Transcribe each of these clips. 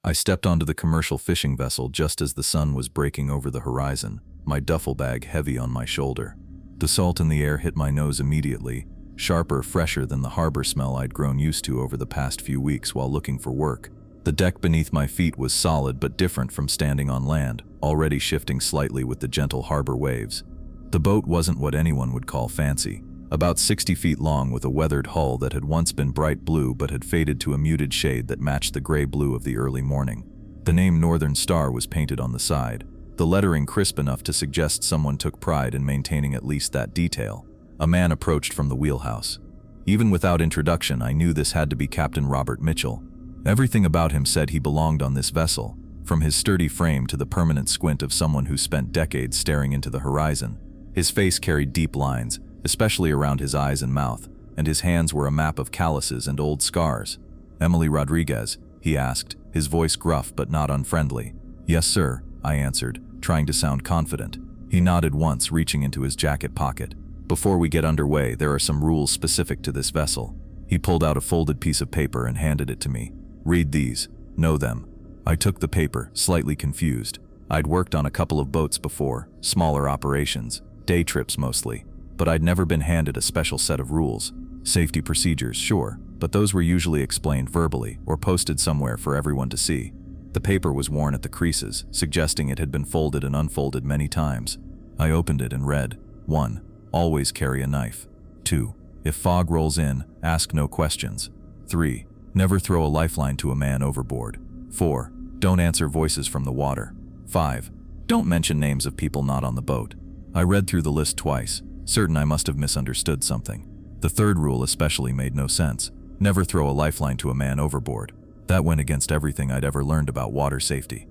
I stepped onto the commercial fishing vessel just as the sun was breaking over the horizon, my duffel bag heavy on my shoulder. The salt in the air hit my nose immediately, sharper, fresher than the harbor smell I'd grown used to over the past few weeks while looking for work. The deck beneath my feet was solid but different from standing on land, already shifting slightly with the gentle harbor waves. The boat wasn't what anyone would call fancy. About 60 feet long with a weathered hull that had once been bright blue but had faded to a muted shade that matched the gray blue of the early morning. The name Northern Star was painted on the side, the lettering crisp enough to suggest someone took pride in maintaining at least that detail. A man approached from the wheelhouse. Even without introduction, I knew this had to be Captain Robert Mitchell. Everything about him said he belonged on this vessel, from his sturdy frame to the permanent squint of someone who spent decades staring into the horizon. His face carried deep lines, especially around his eyes and mouth, and his hands were a map of calluses and old scars. "Emily Rodriguez?" he asked, his voice gruff but not unfriendly. "Yes, sir," I answered, trying to sound confident. He nodded once, reaching into his jacket pocket. "Before we get underway, there are some rules specific to this vessel." He pulled out a folded piece of paper and handed it to me. "Read these. Know them." I took the paper, slightly confused. I'd worked on a couple of boats before, smaller operations, day trips mostly, but I'd never been handed a special set of rules. Safety procedures, sure, but those were usually explained verbally or posted somewhere for everyone to see. The paper was worn at the creases, suggesting it had been folded and unfolded many times. I opened it and read, 1. Always carry a knife. 2. If fog rolls in, ask no questions. 3. Never throw a lifeline to a man overboard. 4. Don't answer voices from the water. 5. Don't mention names of people not on the boat. I read through the list twice, certain I must have misunderstood something. The third rule especially made no sense. Never throw a lifeline to a man overboard. That went against everything I'd ever learned about water safety.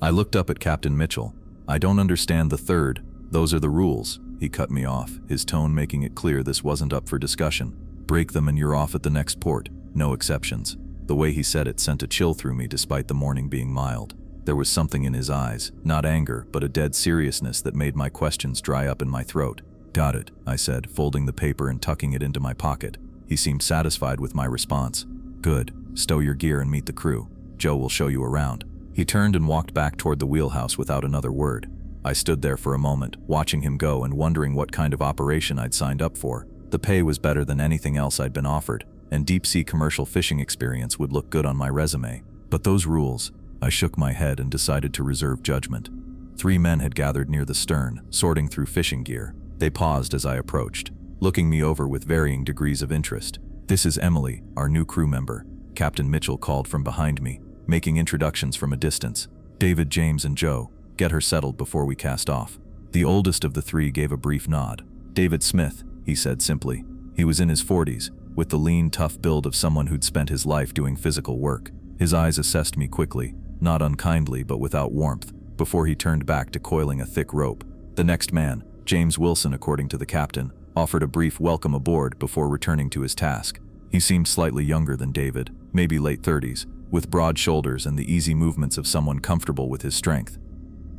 I looked up at Captain Mitchell. "I don't understand the third. Those are the rules." He cut me off, his tone making it clear this wasn't up for discussion. "Break them and you're off at the next port. No exceptions." The way he said it sent a chill through me despite the morning being mild. There was something in his eyes, not anger, but a dead seriousness that made my questions dry up in my throat. "Got it," I said, folding the paper and tucking it into my pocket. He seemed satisfied with my response. "Good. Stow your gear and meet the crew. Joe will show you around." He turned and walked back toward the wheelhouse without another word. I stood there for a moment, watching him go and wondering what kind of operation I'd signed up for. The pay was better than anything else I'd been offered, and deep-sea commercial fishing experience would look good on my resume. But those rules, I shook my head and decided to reserve judgment. 3 men had gathered near the stern, sorting through fishing gear. They paused as I approached, looking me over with varying degrees of interest. "This is Emily, our new crew member," Captain Mitchell called from behind me, making introductions from a distance. "David, James, and Joe. Get her settled before we cast off." The oldest of the 3 gave a brief nod. "David Smith," he said simply. He was in his 40s, with the lean, tough build of someone who'd spent his life doing physical work. His eyes assessed me quickly, not unkindly but without warmth, before he turned back to coiling a thick rope. The next man, James Wilson according to the captain, offered a brief welcome aboard before returning to his task. He seemed slightly younger than David, maybe late 30s, with broad shoulders and the easy movements of someone comfortable with his strength.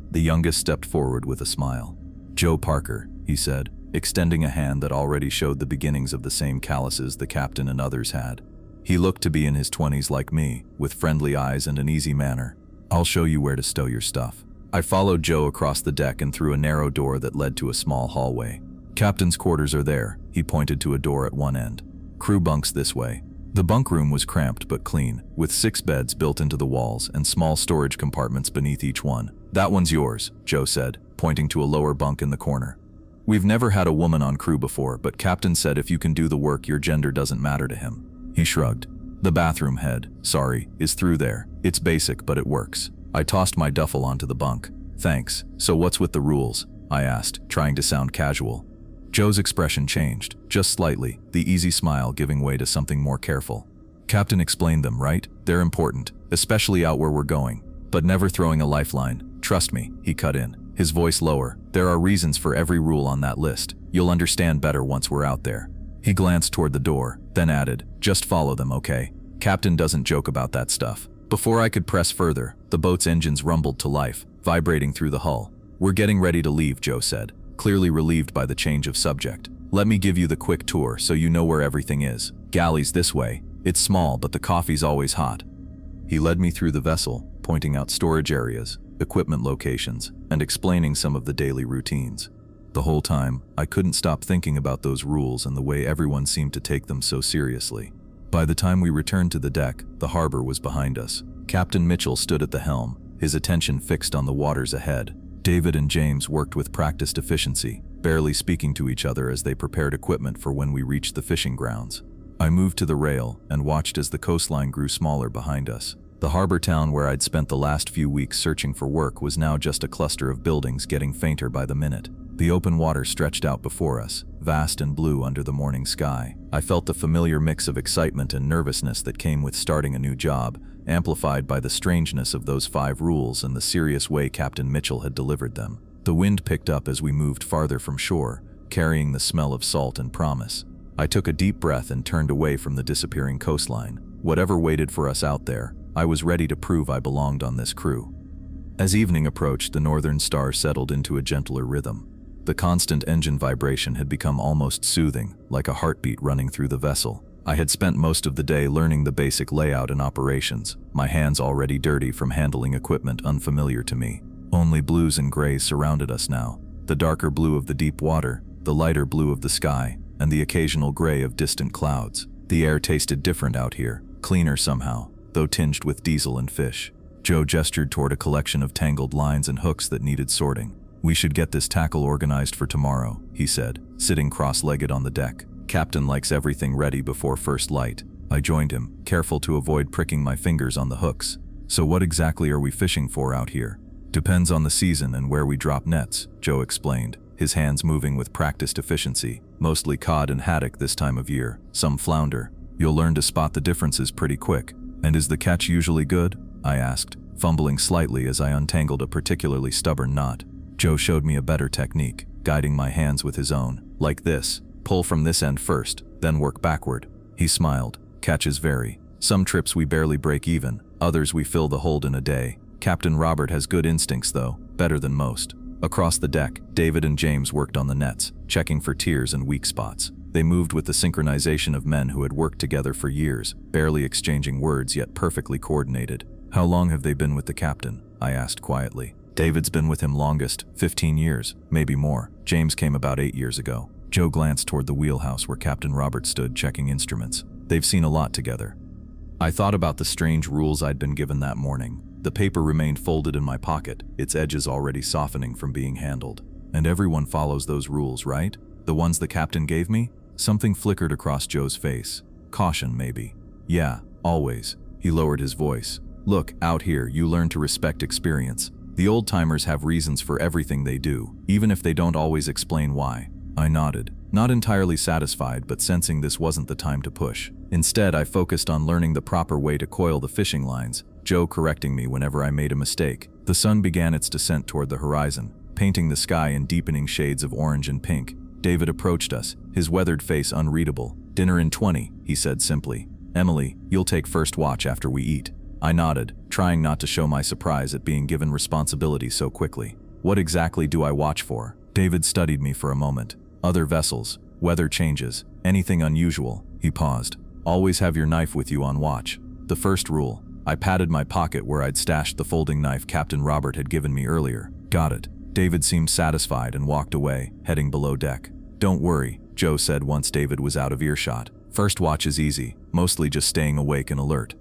The youngest stepped forward with a smile. "Joe Parker," he said, extending a hand that already showed the beginnings of the same calluses the captain and others had. He looked to be in his 20s like me, with friendly eyes and an easy manner. "I'll show you where to stow your stuff." I followed Joe across the deck and through a narrow door that led to a small hallway. "Captain's quarters are there," he pointed to a door at one end. "Crew bunks this way." The bunk room was cramped but clean, with 6 beds built into the walls and small storage compartments beneath each one. "That one's yours," Joe said, pointing to a lower bunk in the corner. "We've never had a woman on crew before, but Captain said if you can do the work, your gender doesn't matter to him." He shrugged. "The bathroom head, sorry, is through there. It's basic, but it works." I tossed my duffel onto the bunk. "Thanks. So what's with the rules?" I asked, trying to sound casual. Joe's expression changed, just slightly, the easy smile giving way to something more careful. "Captain explained them, right? They're important, especially out where we're going. But never throwing a lifeline. Trust me," he cut in, his voice lower. "There are reasons for every rule on that list. You'll understand better once we're out there." He glanced toward the door, then added, "Just follow them, okay? Captain doesn't joke about that stuff." Before I could press further, the boat's engines rumbled to life, vibrating through the hull. "We're getting ready to leave," Joe said, clearly relieved by the change of subject. "Let me give you the quick tour so you know where everything is. Galley's this way. It's small, but the coffee's always hot." He led me through the vessel, pointing out storage areas, equipment locations, and explaining some of the daily routines. The whole time, I couldn't stop thinking about those rules and the way everyone seemed to take them so seriously. By the time we returned to the deck, the harbor was behind us. Captain Mitchell stood at the helm, his attention fixed on the waters ahead. David and James worked with practiced efficiency, barely speaking to each other as they prepared equipment for when we reached the fishing grounds. I moved to the rail and watched as the coastline grew smaller behind us. The harbor town where I'd spent the last few weeks searching for work was now just a cluster of buildings getting fainter by the minute. The open water stretched out before us, vast and blue under the morning sky. I felt the familiar mix of excitement and nervousness that came with starting a new job, amplified by the strangeness of those 5 rules and the serious way Captain Mitchell had delivered them. The wind picked up as we moved farther from shore, carrying the smell of salt and promise. I took a deep breath and turned away from the disappearing coastline. Whatever waited for us out there, I was ready to prove I belonged on this crew. As evening approached, the northern star settled into a gentler rhythm. The constant engine vibration had become almost soothing, like a heartbeat running through the vessel. I had spent most of the day learning the basic layout and operations, my hands already dirty from handling equipment unfamiliar to me. Only blues and grays surrounded us now, the darker blue of the deep water, the lighter blue of the sky, and the occasional gray of distant clouds. The air tasted different out here, cleaner somehow, though tinged with diesel and fish. Joe gestured toward a collection of tangled lines and hooks that needed sorting. "We should get this tackle organized for tomorrow," he said, sitting cross-legged on the deck. "Captain likes everything ready before first light." I joined him, careful to avoid pricking my fingers on the hooks. "So what exactly are we fishing for out here?" "Depends on the season and where we drop nets," Joe explained, his hands moving with practiced efficiency. "Mostly cod and haddock this time of year, some flounder. You'll learn to spot the differences pretty quick." "And is the catch usually good?" I asked, fumbling slightly as I untangled a particularly stubborn knot. Joe showed me a better technique, guiding my hands with his own. "Like this. Pull from this end first, then work backward." He smiled. "Catches vary. Some trips we barely break even, others we fill the hold in a day. Captain Robert has good instincts though, better than most." Across the deck, David and James worked on the nets, checking for tiers and weak spots. They moved with the synchronization of men who had worked together for years, barely exchanging words yet perfectly coordinated. "How long have they been with the captain?" I asked quietly. "David's been with him longest, 15 years, maybe more. James came about 8 years ago." Joe glanced toward the wheelhouse where Captain Robert stood checking instruments. "They've seen a lot together." I thought about the strange rules I'd been given that morning. The paper remained folded in my pocket, its edges already softening from being handled. "And everyone follows those rules, right? The ones the captain gave me?" Something flickered across Joe's face. Caution, maybe. "Yeah, always." He lowered his voice. "Look, out here, you learn to respect experience. The old-timers have reasons for everything they do, even if they don't always explain why." I nodded, not entirely satisfied but sensing this wasn't the time to push. Instead, I focused on learning the proper way to coil the fishing lines, Joe correcting me whenever I made a mistake. The sun began its descent toward the horizon, painting the sky in deepening shades of orange and pink. David approached us, his weathered face unreadable. "Dinner in 20, he said simply. "Emily, you'll take first watch after we eat." I nodded, trying not to show my surprise at being given responsibility so quickly. "What exactly do I watch for?" David studied me for a moment. "Other vessels, weather changes, anything unusual." He paused. "Always have your knife with you on watch. The first rule." I patted my pocket where I'd stashed the folding knife Captain Robert had given me earlier. "Got it." David seemed satisfied and walked away, heading below deck. "Don't worry," Joe said once David was out of earshot. "First watch is easy, mostly just staying awake and alert."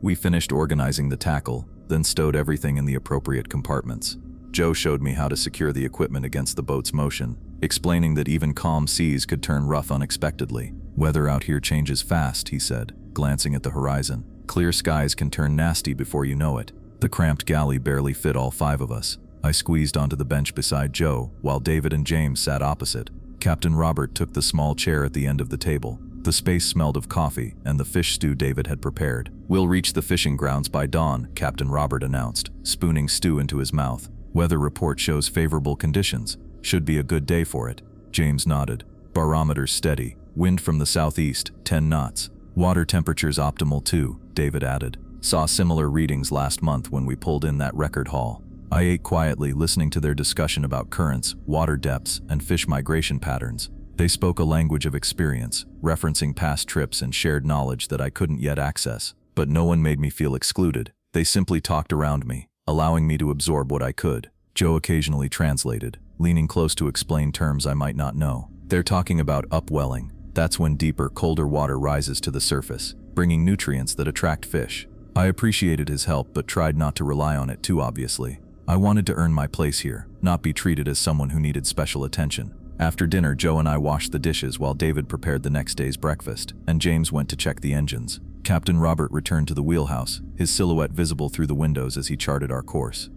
We finished organizing the tackle, then stowed everything in the appropriate compartments. Joe showed me how to secure the equipment against the boat's motion, explaining that even calm seas could turn rough unexpectedly. "Weather out here changes fast," he said, glancing at the horizon. "Clear skies can turn nasty before you know it." The cramped galley barely fit all 5 of us. I squeezed onto the bench beside Joe, while David and James sat opposite. Captain Robert took the small chair at the end of the table. The space smelled of coffee and the fish stew David had prepared. "We'll reach the fishing grounds by dawn," Captain Robert announced, spooning stew into his mouth. "Weather report shows favorable conditions. Should be a good day for it." James nodded. "Barometer steady. Wind from the southeast, 10 knots. Water temperature's optimal too," David added. "Saw similar readings last month when we pulled in that record haul." I ate quietly, listening to their discussion about currents, water depths, and fish migration patterns. They spoke a language of experience, referencing past trips and shared knowledge that I couldn't yet access. But no one made me feel excluded. They simply talked around me, allowing me to absorb what I could. Joe occasionally translated, leaning close to explain terms I might not know. They're talking about upwelling. That's when deeper, colder water rises to the surface, bringing nutrients that attract fish. I appreciated his help but tried not to rely on it too obviously. I wanted to earn my place here, not be treated as someone who needed special attention. After dinner, Joe and I washed the dishes while David prepared the next day's breakfast, and James went to check the engines. Captain Robert returned to the wheelhouse, his silhouette visible through the windows as he charted our course.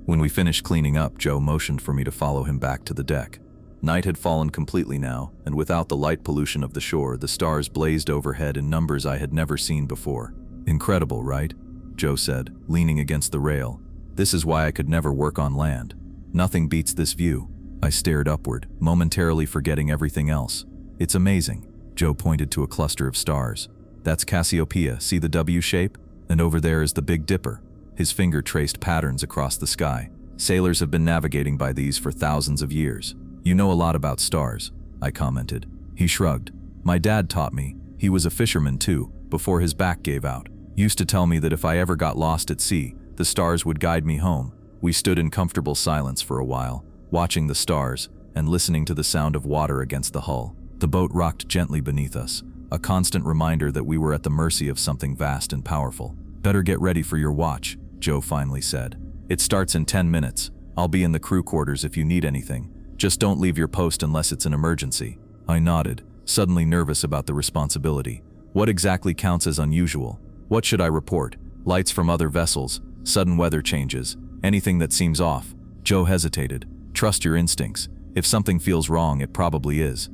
When we finished cleaning up, Joe motioned for me to follow him back to the deck. Night had fallen completely now, and without the light pollution of the shore, the stars blazed overhead in numbers I had never seen before. "Incredible, right?" Joe said, leaning against the rail. "This is why I could never work on land. Nothing beats this view." I stared upward, momentarily forgetting everything else. "It's amazing." Joe pointed to a cluster of stars. "That's Cassiopeia, see the W shape? And over there is the Big Dipper." His finger traced patterns across the sky. "Sailors have been navigating by these for thousands of years." "You know a lot about stars," I commented. He shrugged. "My dad taught me. He was a fisherman too, before his back gave out. Used to tell me that if I ever got lost at sea, the stars would guide me home." We stood in comfortable silence for a while, watching the stars and listening to the sound of water against the hull. The boat rocked gently beneath us, a constant reminder that we were at the mercy of something vast and powerful. "Better get ready for your watch," Joe finally said. "It starts in 10 minutes. I'll be in the crew quarters if you need anything. Just don't leave your post unless it's an emergency." I nodded, suddenly nervous about the responsibility. What exactly counts as unusual? What should I report? Lights from other vessels? Sudden weather changes? Anything that seems off? Joe hesitated. "Trust your instincts. If something feels wrong, it probably is."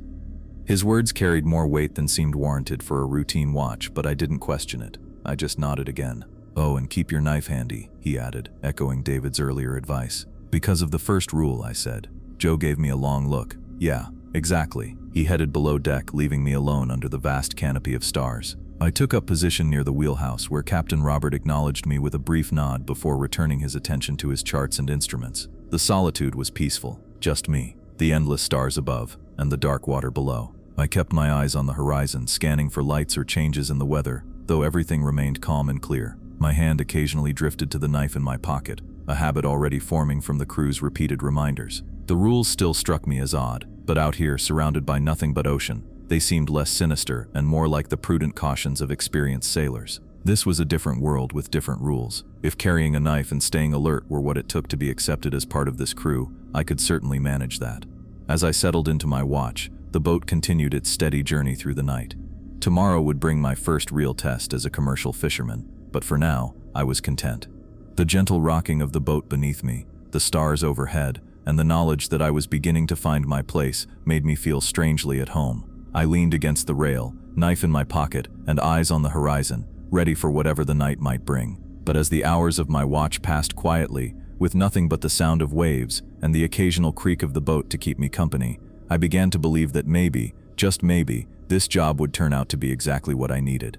His words carried more weight than seemed warranted for a routine watch, but I didn't question it. I just nodded again. "Oh, and keep your knife handy," he added, echoing David's earlier advice. "Because of the first rule," I said. Joe gave me a long look. "Yeah, exactly." He headed below deck, leaving me alone under the vast canopy of stars. I took up position near the wheelhouse, where Captain Robert acknowledged me with a brief nod before returning his attention to his charts and instruments. The solitude was peaceful, just me, the endless stars above, and the dark water below. I kept my eyes on the horizon, scanning for lights or changes in the weather, though everything remained calm and clear. My hand occasionally drifted to the knife in my pocket, a habit already forming from the crew's repeated reminders. The rules still struck me as odd, but out here, surrounded by nothing but ocean, they seemed less sinister and more like the prudent cautions of experienced sailors. This was a different world with different rules. If carrying a knife and staying alert were what it took to be accepted as part of this crew, I could certainly manage that. As I settled into my watch, the boat continued its steady journey through the night. Tomorrow would bring my first real test as a commercial fisherman, but for now, I was content. The gentle rocking of the boat beneath me, the stars overhead, and the knowledge that I was beginning to find my place made me feel strangely at home. I leaned against the rail, knife in my pocket, and eyes on the horizon, ready for whatever the night might bring. But as the hours of my watch passed quietly, with nothing but the sound of waves and the occasional creak of the boat to keep me company, I began to believe that maybe, just maybe, this job would turn out to be exactly what I needed.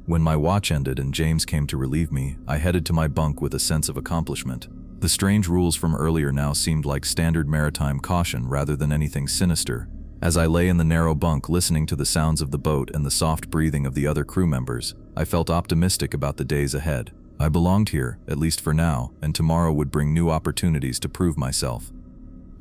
When my watch ended and James came to relieve me, I headed to my bunk with a sense of accomplishment. The strange rules from earlier now seemed like standard maritime caution rather than anything sinister. As I lay in the narrow bunk listening to the sounds of the boat and the soft breathing of the other crew members, I felt optimistic about the days ahead. I belonged here, at least for now, and tomorrow would bring new opportunities to prove myself.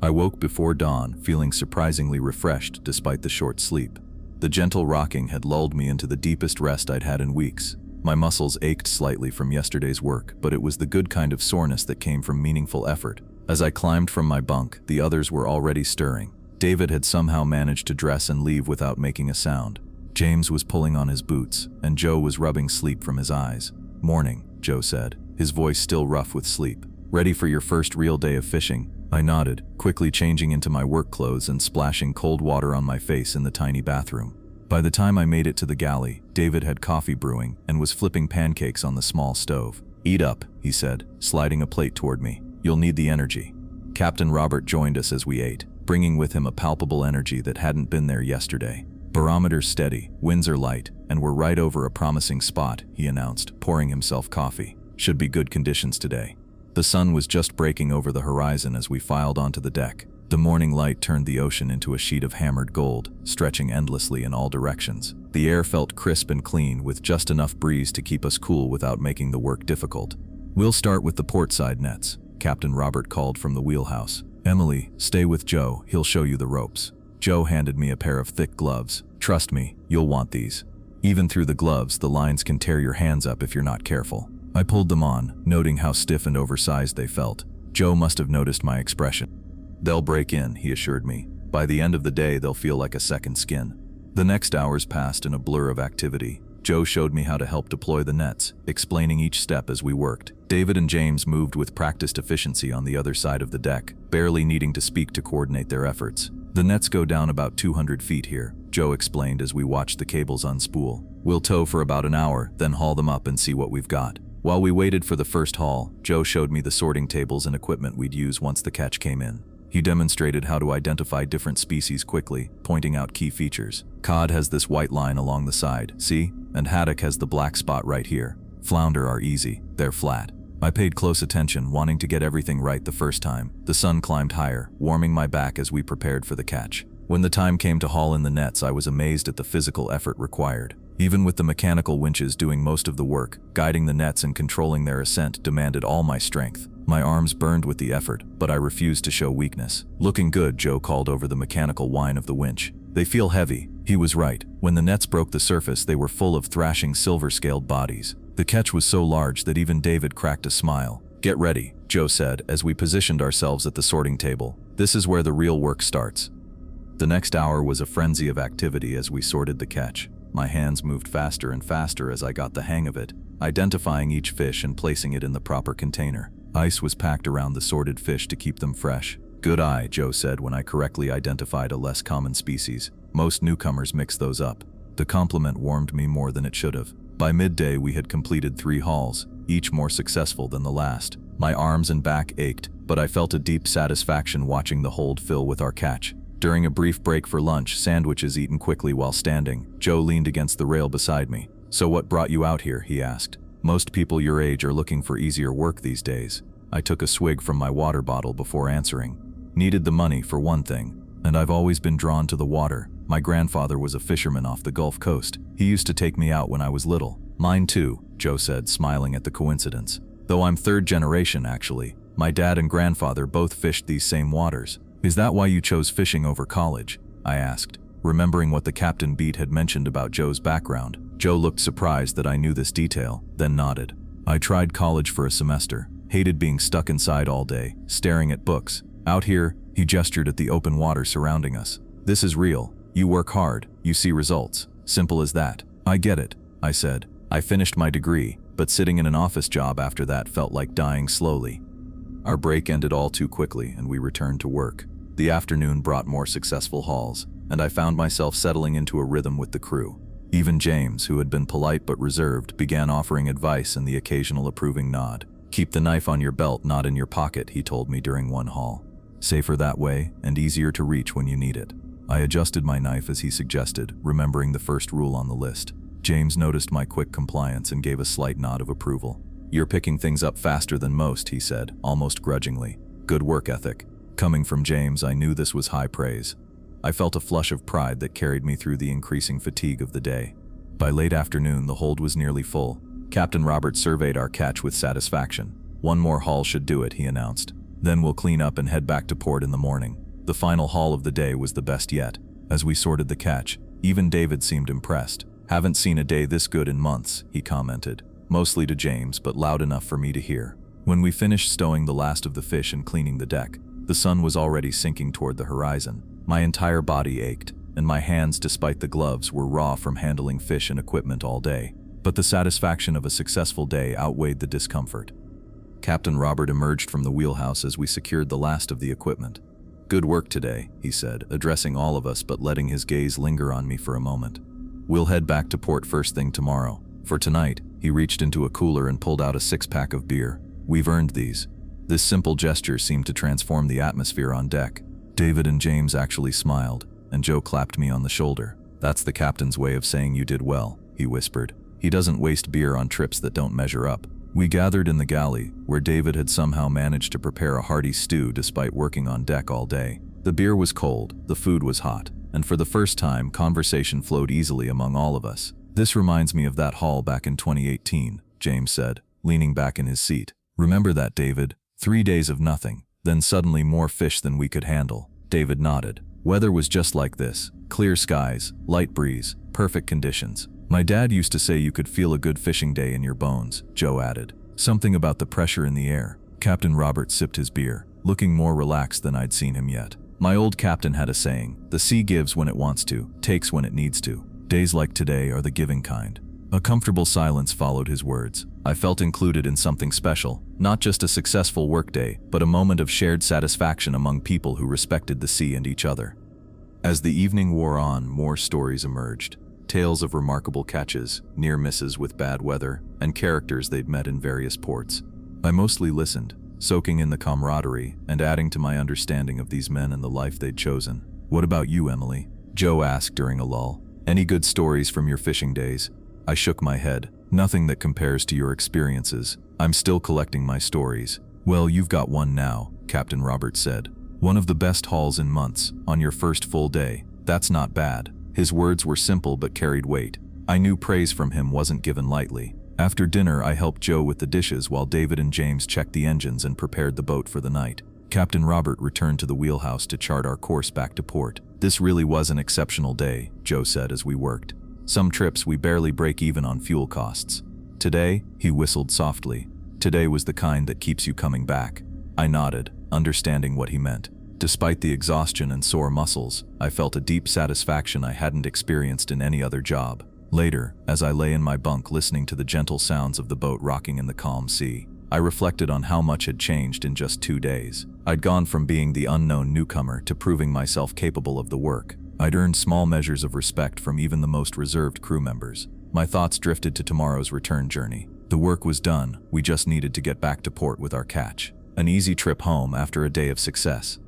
I woke before dawn, feeling surprisingly refreshed despite the short sleep. The gentle rocking had lulled me into the deepest rest I'd had in weeks. My muscles ached slightly from yesterday's work, but it was the good kind of soreness that came from meaningful effort. As I climbed from my bunk, the others were already stirring. David had somehow managed to dress and leave without making a sound. James was pulling on his boots, and Joe was rubbing sleep from his eyes. "Morning," Joe said, his voice still rough with sleep. "Ready for your first real day of fishing?" I nodded, quickly changing into my work clothes and splashing cold water on my face in the tiny bathroom. By the time I made it to the galley, David had coffee brewing and was flipping pancakes on the small stove. "Eat up," he said, sliding a plate toward me. "You'll need the energy." Captain Robert joined us as we ate, bringing with him a palpable energy that hadn't been there yesterday. "Barometer's steady, winds are light, and we're right over a promising spot," he announced, pouring himself coffee. "Should be good conditions today." The sun was just breaking over the horizon as we filed onto the deck. The morning light turned the ocean into a sheet of hammered gold, stretching endlessly in all directions. The air felt crisp and clean, with just enough breeze to keep us cool without making the work difficult. "We'll start with the port side nets," Captain Robert called from the wheelhouse. "Emily, stay with Joe, he'll show you the ropes." Joe handed me a pair of thick gloves. "Trust me, you'll want these. Even through the gloves, the lines can tear your hands up if you're not careful." I pulled them on, noting how stiff and oversized they felt. Joe must have noticed my expression. "They'll break in," he assured me. "By the end of the day, they'll feel like a second skin." The next hours passed in a blur of activity. Joe showed me how to help deploy the nets, explaining each step as we worked. David and James moved with practiced efficiency on the other side of the deck, barely needing to speak to coordinate their efforts. "The nets go down about 200 feet here," Joe explained as we watched the cables unspool. "We'll tow for about an hour, then haul them up and see what we've got." While we waited for the first haul, Joe showed me the sorting tables and equipment we'd use once the catch came in. He demonstrated how to identify different species quickly, pointing out key features. Cod has this white line along the side, see? And haddock has the black spot right here. Flounder are easy, they're flat. I paid close attention, wanting to get everything right the first time. The sun climbed higher, warming my back as we prepared for the catch. When the time came to haul in the nets, I was amazed at the physical effort required. Even with the mechanical winches doing most of the work, guiding the nets and controlling their ascent demanded all my strength. My arms burned with the effort, but I refused to show weakness. "Looking good," Joe called over the mechanical whine of the winch. "They feel heavy." He was right. When the nets broke the surface, they were full of thrashing silver-scaled bodies. The catch was so large that even David cracked a smile. "Get ready," Joe said as we positioned ourselves at the sorting table. "This is where the real work starts." The next hour was a frenzy of activity as we sorted the catch. My hands moved faster and faster as I got the hang of it, identifying each fish and placing it in the proper container. Ice was packed around the sorted fish to keep them fresh. "Good eye," Joe said when I correctly identified a less common species. "Most newcomers mix those up." The compliment warmed me more than it should have. By midday, we had completed 3 hauls, each more successful than the last. My arms and back ached, but I felt a deep satisfaction watching the hold fill with our catch. During a brief break for lunch, sandwiches eaten quickly while standing, Joe leaned against the rail beside me. "So what brought you out here?" he asked. "Most people your age are looking for easier work these days." I took a swig from my water bottle before answering. "Needed the money, for one thing. And I've always been drawn to the water. My grandfather was a fisherman off the Gulf Coast. He used to take me out when I was little." "Mine too," Joe said, smiling at the coincidence. "Though I'm third generation, actually. My dad and grandfather both fished these same waters." "Is that why you chose fishing over college?" I asked, remembering what the Captain Beat had mentioned about Joe's background. Joe looked surprised that I knew this detail, then nodded. "I tried college for a semester. Hated being stuck inside all day, staring at books. Out here," he gestured at the open water surrounding us. "This is real. You work hard, you see results. Simple as that." "I get it," I said. "I finished my degree, but sitting in an office job after that felt like dying slowly." Our break ended all too quickly, and we returned to work. The afternoon brought more successful hauls, and I found myself settling into a rhythm with the crew. Even James, who had been polite but reserved, began offering advice and the occasional approving nod. "Keep the knife on your belt, not in your pocket," he told me during one haul. "Safer that way, and easier to reach when you need it." I adjusted my knife as he suggested, remembering the first rule on the list. James noticed my quick compliance and gave a slight nod of approval. "You're picking things up faster than most," he said, almost grudgingly. "Good work ethic." Coming from James, I knew this was high praise. I felt a flush of pride that carried me through the increasing fatigue of the day. By late afternoon, the hold was nearly full. Captain Robert surveyed our catch with satisfaction. "One more haul should do it," he announced. "Then we'll clean up and head back to port in the morning." The final haul of the day was the best yet. As we sorted the catch, even David seemed impressed. "Haven't seen a day this good in months," he commented, mostly to James, but loud enough for me to hear. When we finished stowing the last of the fish and cleaning the deck, the sun was already sinking toward the horizon. My entire body ached, and my hands, despite the gloves, were raw from handling fish and equipment all day. But the satisfaction of a successful day outweighed the discomfort. Captain Robert emerged from the wheelhouse as we secured the last of the equipment. "Good work today," he said, addressing all of us but letting his gaze linger on me for a moment. "We'll head back to port first thing tomorrow. For tonight," he reached into a cooler and pulled out a 6-pack of beer. "We've earned these." This simple gesture seemed to transform the atmosphere on deck. David and James actually smiled, and Joe clapped me on the shoulder. "That's the captain's way of saying you did well," he whispered. "He doesn't waste beer on trips that don't measure up." We gathered in the galley, where David had somehow managed to prepare a hearty stew despite working on deck all day. The beer was cold, the food was hot, and for the first time, conversation flowed easily among all of us. "This reminds me of that haul back in 2018, James said, leaning back in his seat. "Remember that, David? 3 days of nothing, then suddenly more fish than we could handle." David nodded. "Weather was just like this. Clear skies, light breeze, perfect conditions. My dad used to say you could feel a good fishing day in your bones," Joe added. "Something about the pressure in the air." Captain Robert sipped his beer, looking more relaxed than I'd seen him yet. "My old captain had a saying, the sea gives when it wants to, takes when it needs to. Days like today are the giving kind." A comfortable silence followed his words. I felt included in something special, not just a successful workday, but a moment of shared satisfaction among people who respected the sea and each other. As the evening wore on, more stories emerged. Tales of remarkable catches, near misses with bad weather, and characters they'd met in various ports. I mostly listened, soaking in the camaraderie and adding to my understanding of these men and the life they'd chosen. "What about you, Emily?" Joe asked during a lull. "Any good stories from your fishing days?" I shook my head. "Nothing that compares to your experiences. I'm still collecting my stories." "Well, you've got one now," Captain Robert said. "One of the best hauls in months, on your first full day. That's not bad." His words were simple but carried weight. I knew praise from him wasn't given lightly. After dinner, I helped Joe with the dishes while David and James checked the engines and prepared the boat for the night. Captain Robert returned to the wheelhouse to chart our course back to port. "This really was an exceptional day," Joe said as we worked. "Some trips we barely break even on fuel costs. Today," he whistled softly, "today was the kind that keeps you coming back." I nodded, understanding what he meant. Despite the exhaustion and sore muscles, I felt a deep satisfaction I hadn't experienced in any other job. Later, as I lay in my bunk listening to the gentle sounds of the boat rocking in the calm sea, I reflected on how much had changed in just 2 days. I'd gone from being the unknown newcomer to proving myself capable of the work. I'd earned small measures of respect from even the most reserved crew members. My thoughts drifted to tomorrow's return journey. The work was done, we just needed to get back to port with our catch. An easy trip home after a day of success.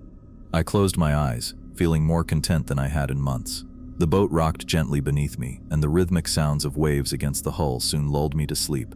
I closed my eyes, feeling more content than I had in months. The boat rocked gently beneath me, and the rhythmic sounds of waves against the hull soon lulled me to sleep.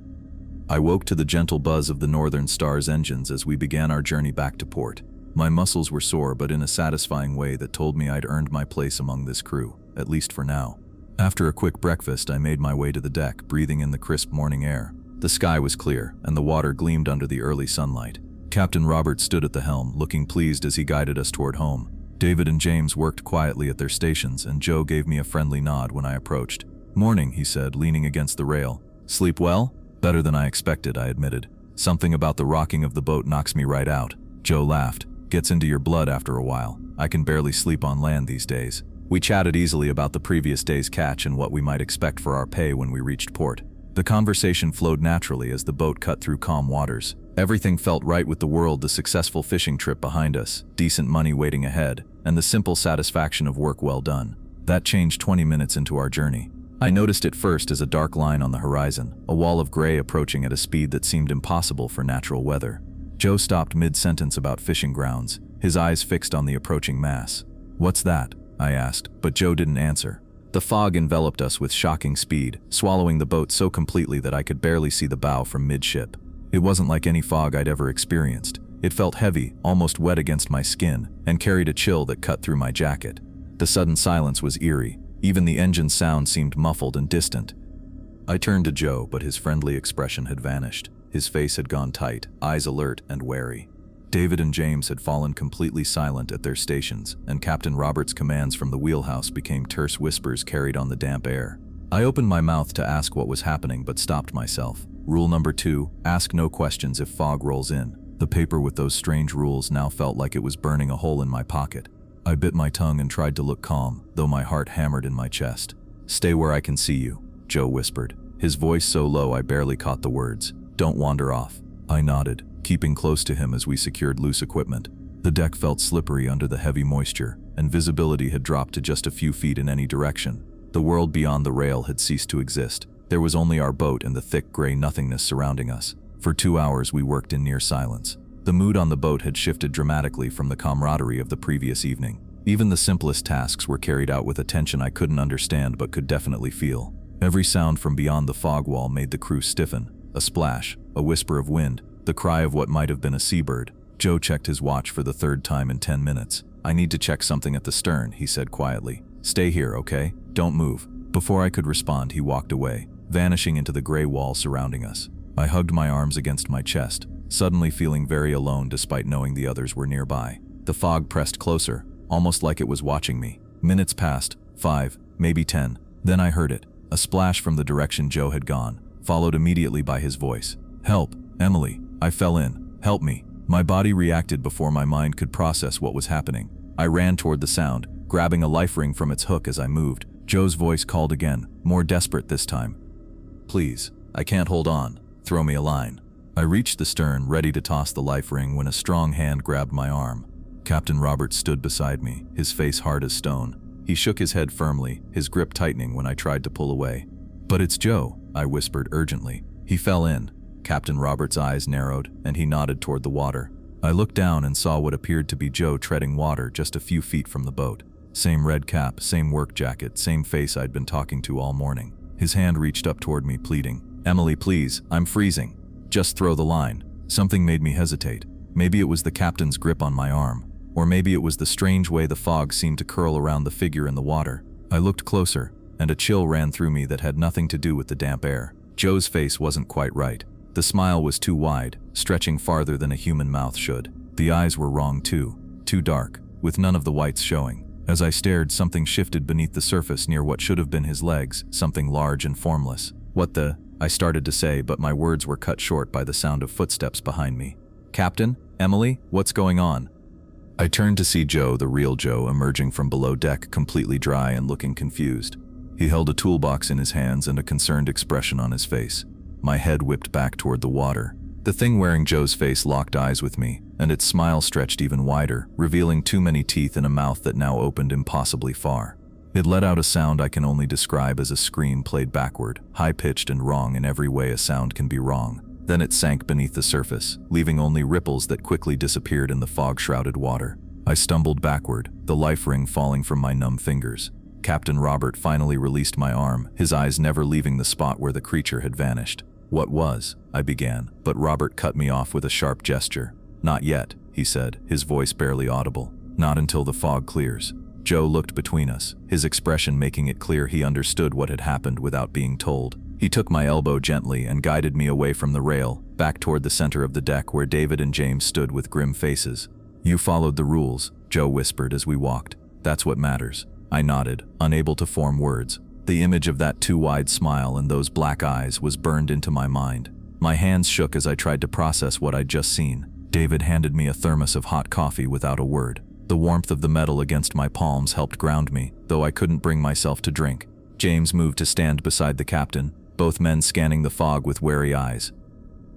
I woke to the gentle buzz of the Northern Star's engines as we began our journey back to port. My muscles were sore, but in a satisfying way that told me I'd earned my place among this crew, at least for now. After a quick breakfast, I made my way to the deck, breathing in the crisp morning air. The sky was clear, and the water gleamed under the early sunlight. Captain Robert stood at the helm, looking pleased as he guided us toward home. David and James worked quietly at their stations, and Joe gave me a friendly nod when I approached. "Morning," he said, leaning against the rail. "Sleep well?" "Better than I expected," I admitted. "Something about the rocking of the boat knocks me right out." Joe laughed. "Gets into your blood after a while. I can barely sleep on land these days." We chatted easily about the previous day's catch and what we might expect for our pay when we reached port. The conversation flowed naturally as the boat cut through calm waters. Everything felt right with the world, the successful fishing trip behind us, decent money waiting ahead, and the simple satisfaction of work well done. That changed 20 minutes into our journey. I noticed it first as a dark line on the horizon, a wall of gray approaching at a speed that seemed impossible for natural weather. Joe stopped mid-sentence about fishing grounds, his eyes fixed on the approaching mass. "What's that?" I asked, but Joe didn't answer. The fog enveloped us with shocking speed, swallowing the boat so completely that I could barely see the bow from midship. It wasn't like any fog I'd ever experienced. It felt heavy, almost wet against my skin, and carried a chill that cut through my jacket. The sudden silence was eerie. Even the engine's sound seemed muffled and distant. I turned to Joe, but his friendly expression had vanished. His face had gone tight, eyes alert and wary. David and James had fallen completely silent at their stations, and Captain Robert's commands from the wheelhouse became terse whispers carried on the damp air. I opened my mouth to ask what was happening, but stopped myself. Rule number 2, ask no questions if fog rolls in. The paper with those strange rules now felt like it was burning a hole in my pocket. I bit my tongue and tried to look calm, though my heart hammered in my chest. "Stay where I can see you," Joe whispered, his voice so low I barely caught the words. "Don't wander off." I nodded, keeping close to him as we secured loose equipment. The deck felt slippery under the heavy moisture, and visibility had dropped to just a few feet in any direction. The world beyond the rail had ceased to exist. There was only our boat and the thick gray nothingness surrounding us. For 2 hours we worked in near silence. The mood on the boat had shifted dramatically from the camaraderie of the previous evening. Even the simplest tasks were carried out with a tension I couldn't understand but could definitely feel. Every sound from beyond the fog wall made the crew stiffen. A splash, a whisper of wind, the cry of what might have been a seabird. Joe checked his watch for the 3rd time in 10 minutes. "I need to check something at the stern," he said quietly. Stay here, okay? Don't move. Before I could respond, he walked away, vanishing into the gray wall surrounding us. I hugged my arms against my chest, suddenly feeling very alone despite knowing the others were nearby. The fog pressed closer, almost like it was watching me. Minutes passed, 5, maybe 10. Then I heard it, a splash from the direction Joe had gone, followed immediately by his voice. "Help, Emily, I fell in. Help me." My body reacted before my mind could process what was happening. I ran toward the sound, grabbing a life ring from its hook as I moved. Joe's voice called again, more desperate this time. "Please, I can't hold on. Throw me a line." I reached the stern, ready to toss the life ring when a strong hand grabbed my arm. Captain Roberts stood beside me, his face hard as stone. He shook his head firmly, his grip tightening when I tried to pull away. "But it's Joe," I whispered urgently. "He fell in." Captain Roberts' eyes narrowed, and he nodded toward the water. I looked down and saw what appeared to be Joe treading water just a few feet from the boat. Same red cap, same work jacket, same face I'd been talking to all morning. His hand reached up toward me, pleading, "Emily, please, I'm freezing. Just throw the line." Something made me hesitate. Maybe it was the captain's grip on my arm, or maybe it was the strange way the fog seemed to curl around the figure in the water. I looked closer, and a chill ran through me that had nothing to do with the damp air. Joe's face wasn't quite right. The smile was too wide, stretching farther than a human mouth should. The eyes were wrong too dark, with none of the whites showing. As I stared, something shifted beneath the surface near what should have been his legs, something large and formless. "What the?" I started to say, but my words were cut short by the sound of footsteps behind me. "Captain? Emily? What's going on?" I turned to see Joe, the real Joe, emerging from below deck, completely dry and looking confused. He held a toolbox in his hands and a concerned expression on his face. My head whipped back toward the water. The thing wearing Joe's face locked eyes with me, and its smile stretched even wider, revealing too many teeth in a mouth that now opened impossibly far. It let out a sound I can only describe as a scream played backward, high-pitched and wrong in every way a sound can be wrong. Then it sank beneath the surface, leaving only ripples that quickly disappeared in the fog-shrouded water. I stumbled backward, the life ring falling from my numb fingers. Captain Robert finally released my arm, his eyes never leaving the spot where the creature had vanished. "What was?" I began, but Robert cut me off with a sharp gesture. "Not yet," he said, his voice barely audible. "Not until the fog clears." Joe looked between us, his expression making it clear he understood what had happened without being told. He took my elbow gently and guided me away from the rail, back toward the center of the deck where David and James stood with grim faces. "You followed the rules," Joe whispered as we walked. "That's what matters." I nodded, unable to form words. The image of that too wide smile and those black eyes was burned into my mind. My hands shook as I tried to process what I'd just seen. David handed me a thermos of hot coffee without a word. The warmth of the metal against my palms helped ground me, though I couldn't bring myself to drink. James moved to stand beside the captain, both men scanning the fog with wary eyes.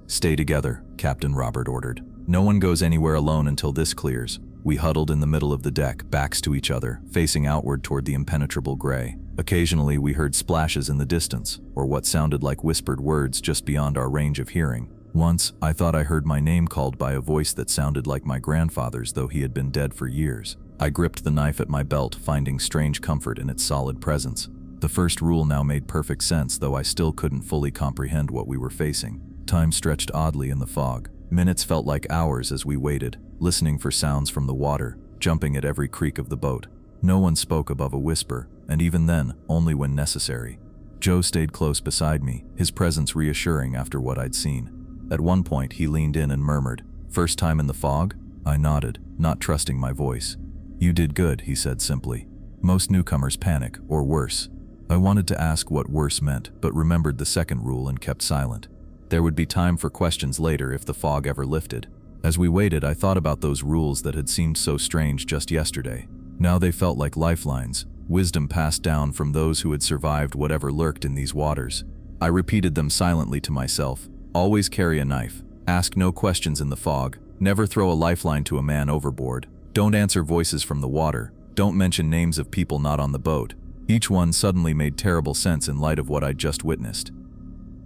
"Stay together," Captain Robert ordered. "No one goes anywhere alone until this clears." We huddled in the middle of the deck, backs to each other, facing outward toward the impenetrable gray. Occasionally we heard splashes in the distance, or what sounded like whispered words just beyond our range of hearing. Once, I thought I heard my name called by a voice that sounded like my grandfather's, though he had been dead for years. I gripped the knife at my belt, finding strange comfort in its solid presence. The first rule now made perfect sense, though I still couldn't fully comprehend what we were facing. Time stretched oddly in the fog. Minutes felt like hours as we waited, listening for sounds from the water, jumping at every creak of the boat. No one spoke above a whisper, and even then, only when necessary. Joe stayed close beside me, his presence reassuring after what I'd seen. At one point, he leaned in and murmured, "First time in the fog?" I nodded, not trusting my voice. "You did good," he said simply. "Most newcomers panic, or worse." I wanted to ask what worse meant, but remembered the second rule and kept silent. There would be time for questions later if the fog ever lifted. As we waited, I thought about those rules that had seemed so strange just yesterday. Now they felt like lifelines, wisdom passed down from those who had survived whatever lurked in these waters. I repeated them silently to myself. Always carry a knife. Ask no questions in the fog. Never throw a lifeline to a man overboard. Don't answer voices from the water. Don't mention names of people not on the boat. Each one suddenly made terrible sense in light of what I'd just witnessed.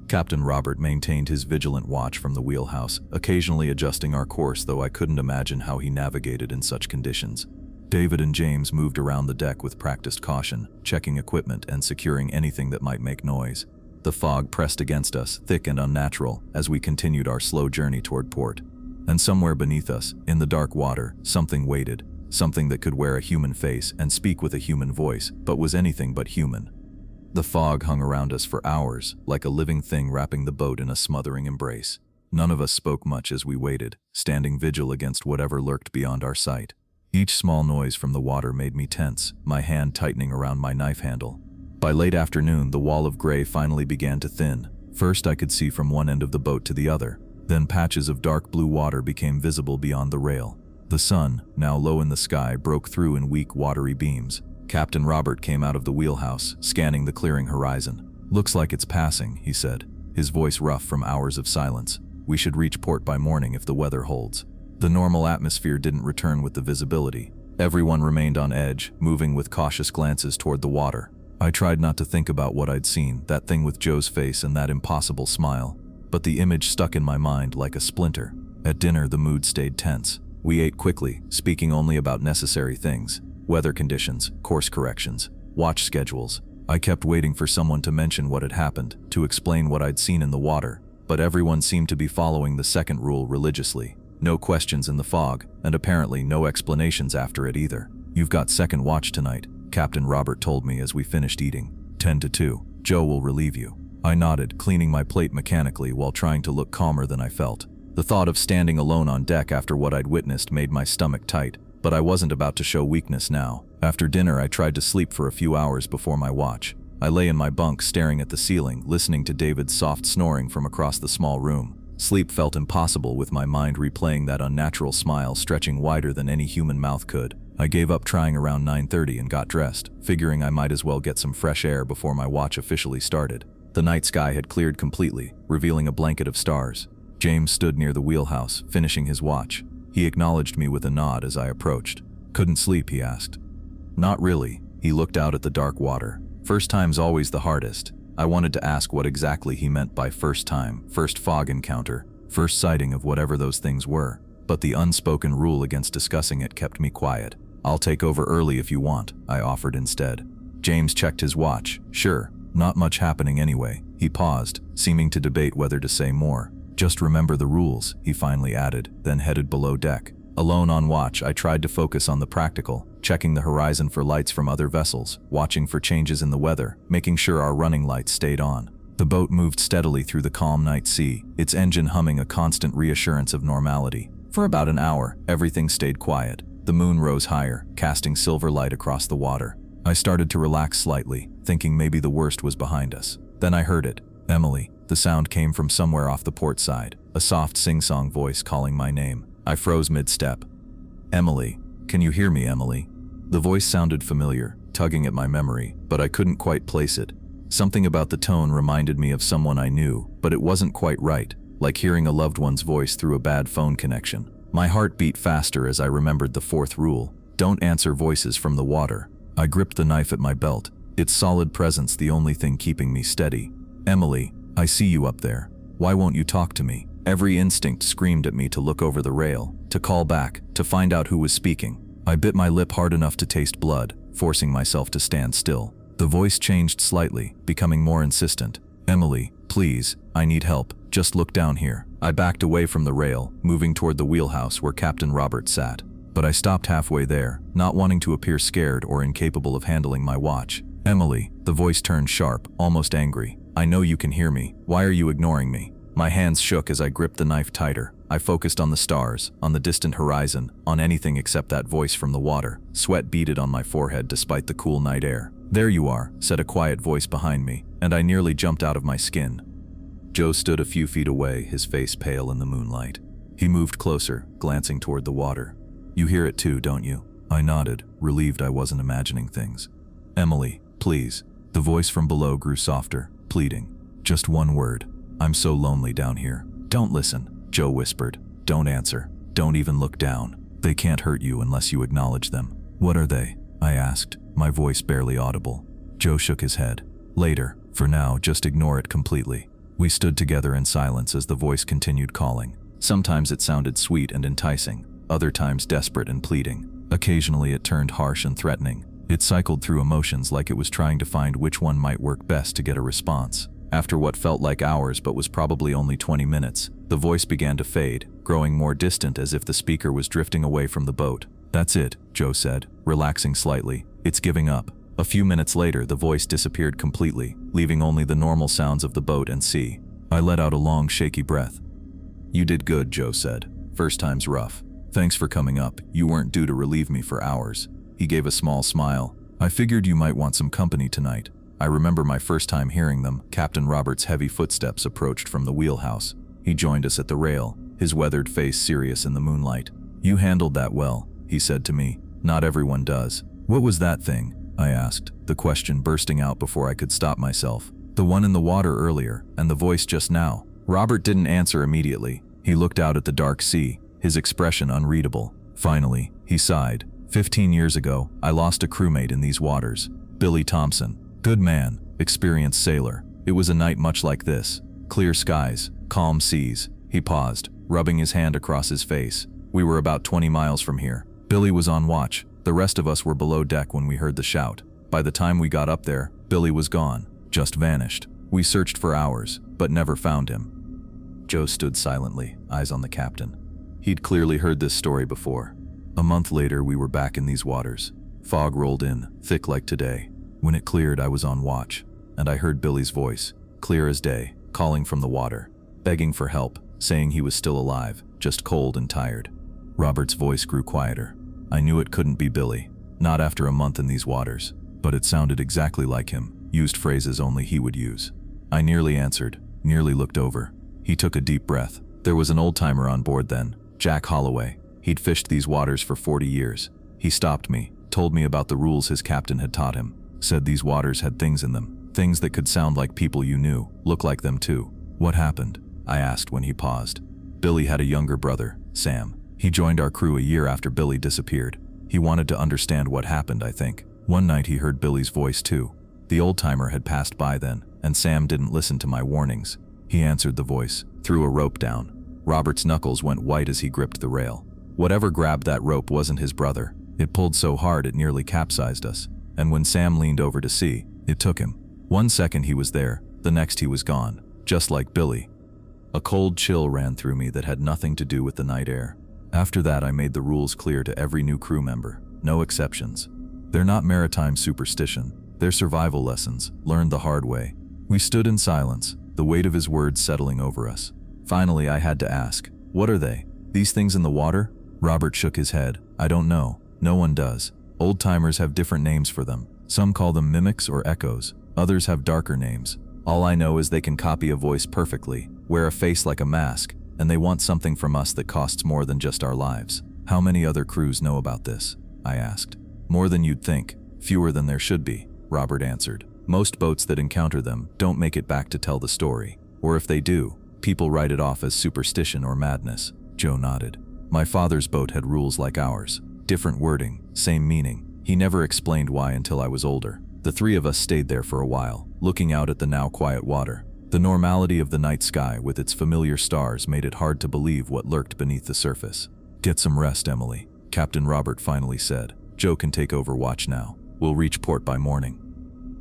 Captain Robert maintained his vigilant watch from the wheelhouse, occasionally adjusting our course, though I couldn't imagine how he navigated in such conditions. David and James moved around the deck with practiced caution, checking equipment and securing anything that might make noise. The fog pressed against us, thick and unnatural, as we continued our slow journey toward port. And somewhere beneath us, in the dark water, something waited. something that could wear a human face and speak with a human voice, but was anything but human. The fog hung around us for hours, like a living thing wrapping the boat in a smothering embrace. None of us spoke much as we waited, standing vigil against whatever lurked beyond our sight. Each small noise from the water made me tense, my hand tightening around my knife handle. By late afternoon, the wall of gray finally began to thin. First, I could see from one end of the boat to the other. Then patches of dark blue water became visible beyond the rail. The sun, now low in the sky, broke through in weak, watery beams. Captain Robert came out of the wheelhouse, scanning the clearing horizon. "Looks like it's passing," he said, his voice rough from hours of silence. "We should reach port by morning if the weather holds." The normal atmosphere didn't return with the visibility. Everyone remained on edge, moving with cautious glances toward the water. I tried not to think about what I'd seen, that thing with Joe's face and that impossible smile. But the image stuck in my mind like a splinter. At dinner, the mood stayed tense. We ate quickly, speaking only about necessary things. Weather conditions, course corrections, watch schedules. I kept waiting for someone to mention what had happened, to explain what I'd seen in the water. But everyone seemed to be following the second rule religiously. No questions in the fog, and apparently no explanations after it either. "You've got second watch tonight," Captain Robert told me as we finished eating. 10 to 2. Joe will relieve you. I nodded, cleaning my plate mechanically while trying to look calmer than I felt. The thought of standing alone on deck after what I'd witnessed made my stomach tight, but I wasn't about to show weakness now. After dinner, I tried to sleep for a few hours before my watch. I lay in my bunk staring at the ceiling, listening to David's soft snoring from across the small room. Sleep felt impossible with my mind replaying that unnatural smile stretching wider than any human mouth could. I gave up trying around 9:30 and got dressed, figuring I might as well get some fresh air before my watch officially started. The night sky had cleared completely, revealing a blanket of stars. James stood near the wheelhouse, finishing his watch. He acknowledged me with a nod as I approached. "Couldn't sleep?" he asked. "Not really." He looked out at the dark water. "First time's always the hardest." I wanted to ask what exactly he meant by first time, first fog encounter, first sighting of whatever those things were, but the unspoken rule against discussing it kept me quiet. "I'll take over early if you want," I offered instead. James checked his watch. "Sure, not much happening anyway." He paused, seeming to debate whether to say more. "Just remember the rules," he finally added, then headed below deck. Alone on watch, I tried to focus on the practical, checking the horizon for lights from other vessels, watching for changes in the weather, making sure our running lights stayed on. The boat moved steadily through the calm night sea, its engine humming a constant reassurance of normality. For about an hour, everything stayed quiet. The moon rose higher, casting silver light across the water. I started to relax slightly, thinking maybe the worst was behind us. Then I heard it. "Emily." The sound came from somewhere off the port side, a soft sing-song voice calling my name. I froze mid-step. "Emily. Can you hear me, Emily?" The voice sounded familiar, tugging at my memory, but I couldn't quite place it. Something about the tone reminded me of someone I knew, but it wasn't quite right, like hearing a loved one's voice through a bad phone connection. My heart beat faster as I remembered the fourth rule: don't answer voices from the water. I gripped the knife at my belt, its solid presence the only thing keeping me steady. "Emily, I see you up there. Why won't you talk to me?" Every instinct screamed at me to look over the rail, to call back, to find out who was speaking. I bit my lip hard enough to taste blood, forcing myself to stand still. The voice changed slightly, becoming more insistent. "Emily, please, I need help. Just look down here." I backed away from the rail, moving toward the wheelhouse where Captain Robert sat. But I stopped halfway there, not wanting to appear scared or incapable of handling my watch. "Emily," the voice turned sharp, almost angry. "I know you can hear me. Why are you ignoring me?" My hands shook as I gripped the knife tighter. I focused on the stars, on the distant horizon, on anything except that voice from the water. Sweat beaded on my forehead despite the cool night air. "There you are," said a quiet voice behind me, and I nearly jumped out of my skin. Joe stood a few feet away, his face pale in the moonlight. He moved closer, glancing toward the water. "You hear it too, don't you?" I nodded, relieved I wasn't imagining things. "Emily, please." The voice from below grew softer, pleading. "Just one word. I'm so lonely down here." "Don't listen," Joe whispered. "Don't answer. Don't even look down. They can't hurt you unless you acknowledge them." "What are they?" I asked, my voice barely audible. Joe shook his head. "Later. For now, just ignore it completely." We stood together in silence as the voice continued calling. Sometimes it sounded sweet and enticing, other times desperate and pleading. Occasionally it turned harsh and threatening. It cycled through emotions like it was trying to find which one might work best to get a response. After what felt like hours but was probably only 20 minutes, the voice began to fade, growing more distant as if the speaker was drifting away from the boat. "That's it," Joe said, relaxing slightly. "It's giving up." A few minutes later, the voice disappeared completely, leaving only the normal sounds of the boat and sea. I let out a long, shaky breath. "You did good," Joe said. "First time's rough. Thanks for coming up. You weren't due to relieve me for hours." He gave a small smile. "I figured you might want some company tonight." I remember my first time hearing them. Captain Robert's heavy footsteps approached from the wheelhouse. He joined us at the rail, his weathered face serious in the moonlight. "You handled that well," he said to me. "Not everyone does." "What was that thing?" I asked, the question bursting out before I could stop myself. "The one in the water earlier, and the voice just now." Robert didn't answer immediately. He looked out at the dark sea, his expression unreadable. Finally, he sighed. 15 years ago, I lost a crewmate in these waters. Billy Thompson. Good man, experienced sailor. It was a night much like this. Clear skies, calm seas. He paused, rubbing his hand across his face. We were about 20 miles from here. Billy was on watch. The rest of us were below deck when we heard the shout. By the time we got up there, Billy was gone, just vanished. We searched for hours, but never found him. Joe stood silently, eyes on the captain. He'd clearly heard this story before. A month later, we were back in these waters. Fog rolled in, thick like today. When it cleared, I was on watch, and I heard Billy's voice, clear as day, calling from the water, begging for help, saying he was still alive, just cold and tired. Robert's voice grew quieter. I knew it couldn't be Billy, not after a month in these waters, but it sounded exactly like him, used phrases only he would use. I nearly answered, nearly looked over. He took a deep breath. There was an old-timer on board then, Jack Holloway. He'd fished these waters for 40 years. He stopped me, told me about the rules his captain had taught him, said these waters had things in them, things that could sound like people you knew, look like them too. "What happened?" I asked when he paused. "Billy had a younger brother, Sam. He joined our crew a year after Billy disappeared. He wanted to understand what happened, I think. One night he heard Billy's voice too. The old-timer had passed by then, and Sam didn't listen to my warnings. He answered the voice, threw a rope down. Robert's knuckles went white as he gripped the rail. Whatever grabbed that rope wasn't his brother. It pulled so hard it nearly capsized us. And when Sam leaned over to see, it took him. 1 second he was there, the next he was gone, just like Billy. A cold chill ran through me that had nothing to do with the night air. After that, I made the rules clear to every new crew member, no exceptions. They're not maritime superstition, they're survival lessons, learned the hard way. We stood in silence, the weight of his words settling over us. Finally, I had to ask, "What are they? These things in the water?" Robert shook his head. "I don't know. No one does. Old-timers have different names for them. Some call them mimics or echoes. Others have darker names. All I know is they can copy a voice perfectly, wear a face like a mask, and they want something from us that costs more than just our lives." "How many other crews know about this?" I asked. "More than you'd think. Fewer than there should be," Robert answered. "Most boats that encounter them don't make it back to tell the story. Or if they do, people write it off as superstition or madness." Joe nodded. "My father's boat had rules like ours. Different wording, same meaning. He never explained why until I was older. The three of us stayed there for a while, looking out at the now quiet water. The normality of the night sky with its familiar stars made it hard to believe what lurked beneath the surface. "Get some rest, Emily," Captain Robert finally said. "Joe can take over watch now. We'll reach port by morning."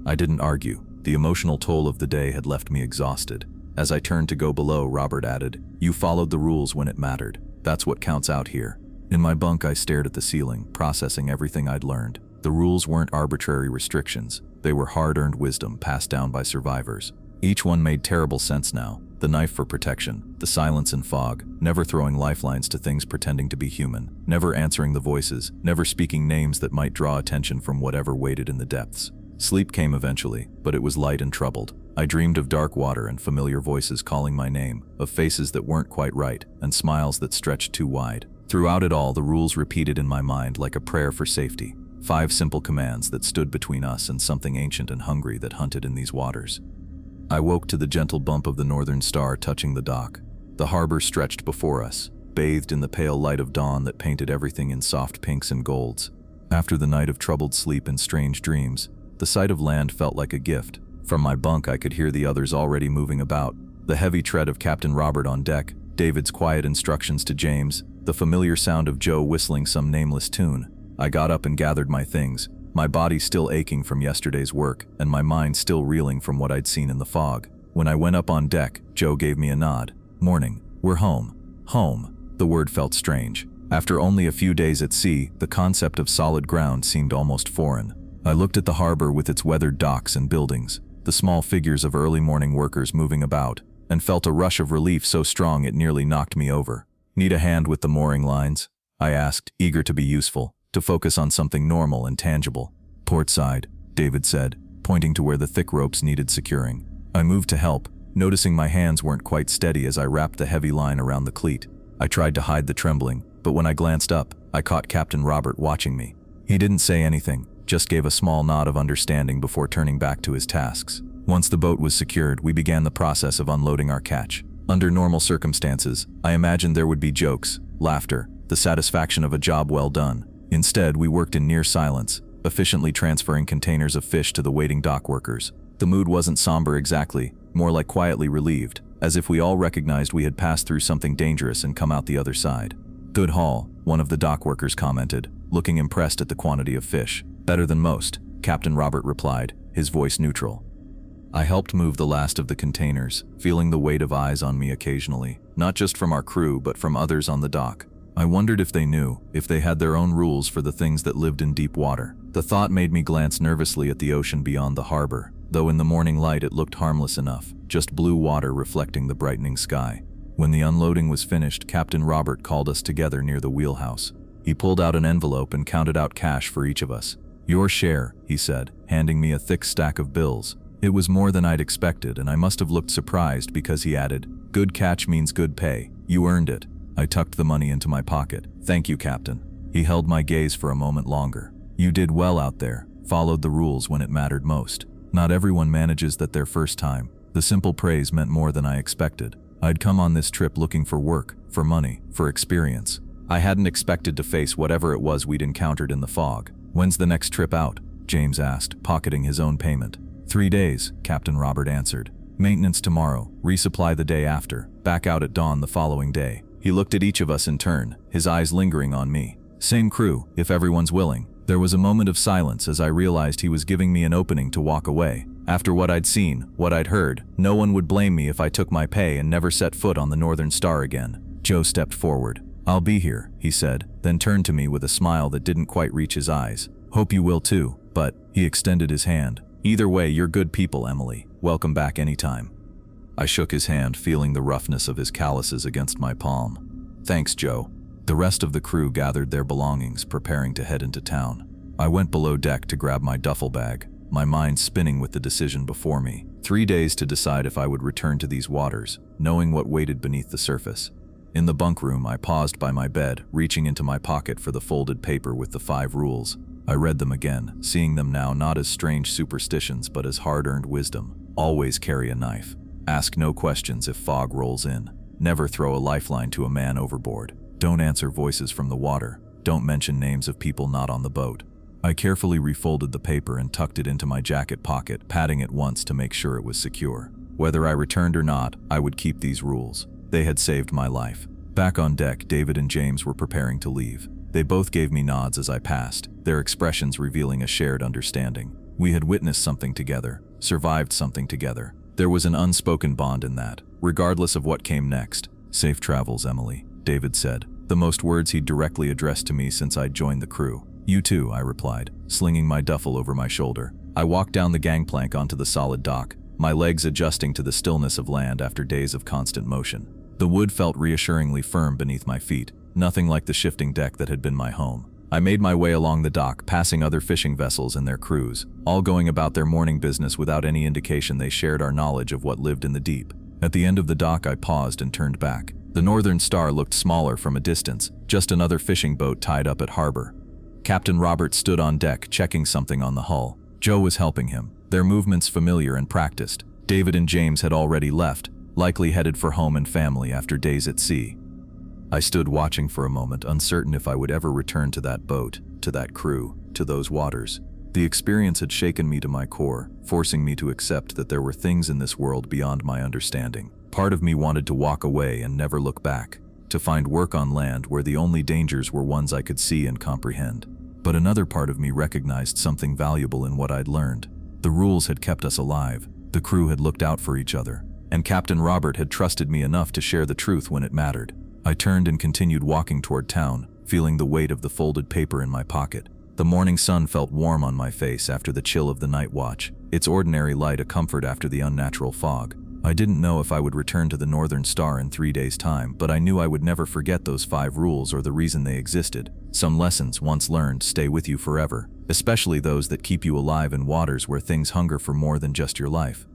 I didn't argue. The emotional toll of the day had left me exhausted. As I turned to go below, Robert added, "You followed the rules when it mattered. That's what counts out here." In my bunk, I stared at the ceiling, processing everything I'd learned. The rules weren't arbitrary restrictions. They were hard-earned wisdom passed down by survivors. Each one made terrible sense now. The knife for protection, the silence and fog, never throwing lifelines to things pretending to be human, never answering the voices, never speaking names that might draw attention from whatever waited in the depths. Sleep came eventually, but it was light and troubled. I dreamed of dark water and familiar voices calling my name, of faces that weren't quite right, and smiles that stretched too wide. Throughout it all, the rules repeated in my mind like a prayer for safety. 5 simple commands that stood between us and something ancient and hungry that hunted in these waters. I woke to the gentle bump of the northern star touching the dock. The harbor stretched before us, bathed in the pale light of dawn that painted everything in soft pinks and golds. After the night of troubled sleep and strange dreams, the sight of land felt like a gift. From my bunk, I could hear the others already moving about. The heavy tread of Captain Robert on deck, David's quiet instructions to James, the familiar sound of Joe whistling some nameless tune. I got up and gathered my things, my body still aching from yesterday's work, and my mind still reeling from what I'd seen in the fog. When I went up on deck, Joe gave me a nod. "Morning. We're home." Home. The word felt strange. After only a few days at sea, the concept of solid ground seemed almost foreign. I looked at the harbor with its weathered docks and buildings, the small figures of early morning workers moving about, and felt a rush of relief so strong it nearly knocked me over. "Need a hand with the mooring lines?" I asked, eager to be useful, to focus on something normal and tangible. "Port side," David said, pointing to where the thick ropes needed securing. I moved to help, noticing my hands weren't quite steady as I wrapped the heavy line around the cleat. I tried to hide the trembling, but when I glanced up, I caught Captain Robert watching me. He didn't say anything, just gave a small nod of understanding before turning back to his tasks. Once the boat was secured, we began the process of unloading our catch. Under normal circumstances, I imagined there would be jokes, laughter, the satisfaction of a job well done. Instead, we worked in near silence, efficiently transferring containers of fish to the waiting dock workers. The mood wasn't somber exactly, more like quietly relieved, as if we all recognized we had passed through something dangerous and come out the other side. "Good haul," one of the dock workers commented, looking impressed at the quantity of fish. "Better than most," Captain Robert replied, his voice neutral. I helped move the last of the containers, feeling the weight of eyes on me occasionally, not just from our crew but from others on the dock. I wondered if they knew, if they had their own rules for the things that lived in deep water. The thought made me glance nervously at the ocean beyond the harbor, though in the morning light it looked harmless enough, just blue water reflecting the brightening sky. When the unloading was finished, Captain Robert called us together near the wheelhouse. He pulled out an envelope and counted out cash for each of us. "Your share," he said, handing me a thick stack of bills. It was more than I'd expected, and I must have looked surprised because he added, "Good catch means good pay. You earned it." I tucked the money into my pocket. "Thank you, Captain." He held my gaze for a moment longer. "You did well out there, followed the rules when it mattered most. Not everyone manages that their first time." The simple praise meant more than I expected. I'd come on this trip looking for work, for money, for experience. I hadn't expected to face whatever it was we'd encountered in the fog. "When's the next trip out?" James asked, pocketing his own payment. 3 days, Captain Robert answered. "Maintenance tomorrow, resupply the day after, back out at dawn the following day." He looked at each of us in turn, his eyes lingering on me. "Same crew, if everyone's willing." There was a moment of silence as I realized he was giving me an opening to walk away. After what I'd seen, what I'd heard, no one would blame me if I took my pay and never set foot on the Northern Star again. Joe stepped forward. "I'll be here," he said, then turned to me with a smile that didn't quite reach his eyes. "Hope you will too, but," he extended his hand. "Either way, you're good people, Emily. Welcome back anytime." I shook his hand, feeling the roughness of his calluses against my palm. "Thanks, Joe." The rest of the crew gathered their belongings, preparing to head into town. I went below deck to grab my duffel bag, my mind spinning with the decision before me. 3 days to decide if I would return to these waters, knowing what waited beneath the surface. In the bunk room, I paused by my bed, reaching into my pocket for the folded paper with the 5 rules. I read them again, seeing them now not as strange superstitions but as hard-earned wisdom. Always carry a knife. Ask no questions if fog rolls in. Never throw a lifeline to a man overboard. Don't answer voices from the water. Don't mention names of people not on the boat. I carefully refolded the paper and tucked it into my jacket pocket, patting it once to make sure it was secure. Whether I returned or not, I would keep these rules. They had saved my life. Back on deck, David and James were preparing to leave. They both gave me nods as I passed, their expressions revealing a shared understanding. We had witnessed something together, survived something together. There was an unspoken bond in that, regardless of what came next. "Safe travels, Emily," David said, the most words he'd directly addressed to me since I'd joined the crew. "You too," I replied, slinging my duffel over my shoulder. I walked down the gangplank onto the solid dock, my legs adjusting to the stillness of land after days of constant motion. The wood felt reassuringly firm beneath my feet, nothing like the shifting deck that had been my home. I made my way along the dock, passing other fishing vessels and their crews, all going about their morning business without any indication they shared our knowledge of what lived in the deep. At the end of the dock, I paused and turned back. The Northern Star looked smaller from a distance, just another fishing boat tied up at harbor. Captain Robert stood on deck, checking something on the hull. Joe was helping him, their movements familiar and practiced. David and James had already left, likely headed for home and family after days at sea. I stood watching for a moment, uncertain if I would ever return to that boat, to that crew, to those waters. The experience had shaken me to my core, forcing me to accept that there were things in this world beyond my understanding. Part of me wanted to walk away and never look back, to find work on land where the only dangers were ones I could see and comprehend. But another part of me recognized something valuable in what I'd learned. The rules had kept us alive. The crew had looked out for each other. and Captain Robert had trusted me enough to share the truth when it mattered. I turned and continued walking toward town, feeling the weight of the folded paper in my pocket. The morning sun felt warm on my face after the chill of the night watch, its ordinary light a comfort after the unnatural fog. I didn't know if I would return to the Northern Star in 3 days' time, but I knew I would never forget those 5 rules or the reason they existed. Some lessons, once learned, stay with you forever, especially those that keep you alive in waters where things hunger for more than just your life.